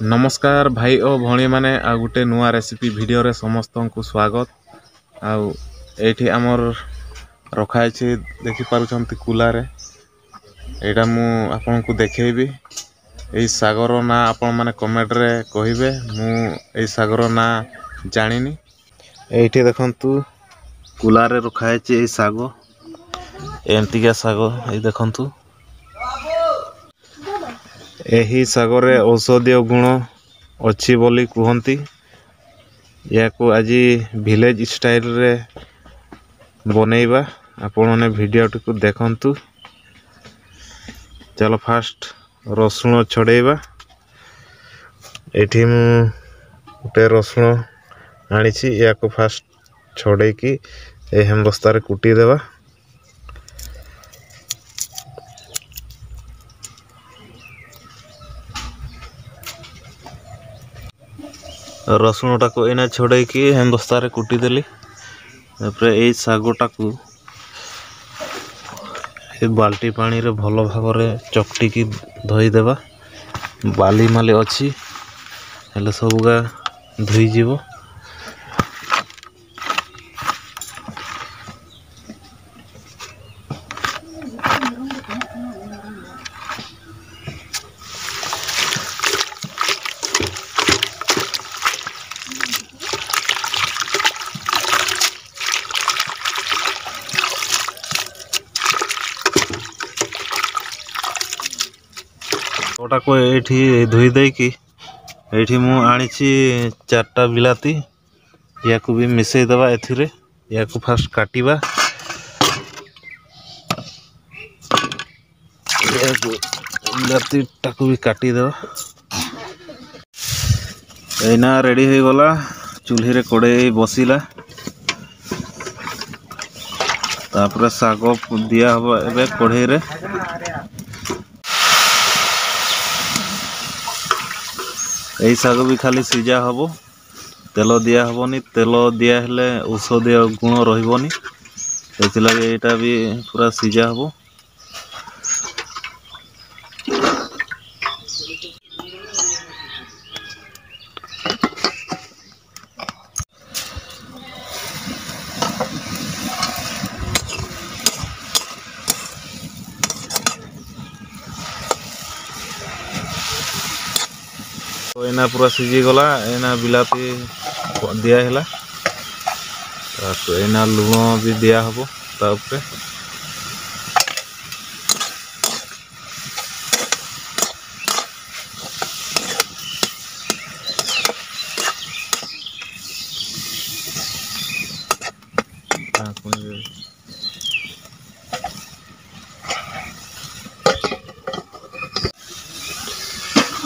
नमस्कार भाई और भौणी माने आ गुटे नुआ रेसिपी वीडियो रे समस्त को स्वागत। आउ एठी हमर रखाई छै देखि पारुछंती कुला रे। एटा मु आपन को देखेबी एई सागर ना आपन माने कमेंट रे कहिबे। मु एई सागर ना जानिनी। एठी देखंतु कुला रे रखाई छै एई सागो एंतिका सागो एई देखंतु। एही सागरे औषधीय गुण अच्छी बोली कहती। या को आज विलेज स्टाइल रे बनैबा आपण ने वीडियो को देखंतु। चलो फास्ट रसुण छड़ेबा। एठी मु गोटे रसुण आनी या को फास्ट छड़े कि हेमदस्ता रे कुटी देबा। रसुण टाक एना छड़े कि हेमदस्ता रे कुटी देली। ए सागटा को बाल्टी पानी रे भल भाव रे चकटी की धोई देबा। बाली माली अच्छी हेले सबगा धोई जीवो। को एठी धोई दे कि एठी मु आनी चारटा बिलाती या को भी मिसई दबा। एथिरे या को फास्ट काटिबा। या को बिलाती टाको भी काटी देबा। एना रेडी हो गला। चूल्ही रे कड़े बसिला तापर साग दिया हबा एबे कढ़ई रे। यही साग भी खाली सीजा हबो, तेल दिया हबनी। तेल दिया हेले औषधीय गुण रहिबनी, सेथिलागे एटा भी पूरा सीजा हबो। तो एना पूरा सीझी गला। एना बिलाती दिया हैला। तो एना लुण भी दिया हबो ता ऊपर।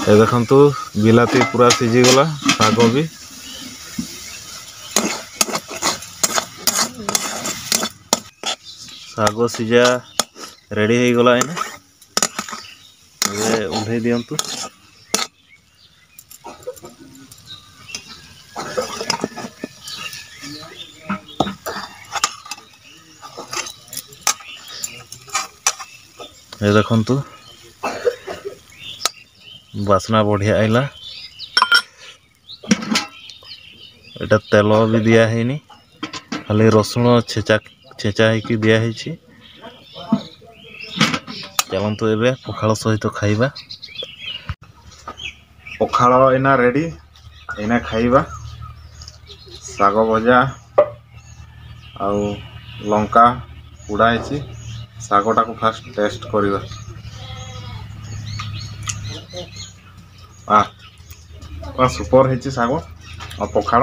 ए देखंतु बिलाती पूरा सीझी गला। साग भी साग सीझा रेडी हो गला। एने उठे दियंतु। ए देखंतु बासना बढ़िया आइला। एटा तेल भी दिया हैनी, खाली रसुण छेचा ही दिया है। चलंतु एबे पखाल सहित खाइबा। पखाल एना रेडी, एना खाइबा। साग भजा आउ लंका उड़ा है। सागटा को फास्ट टेस्ट करिबा। सुपर है साग और पखाल।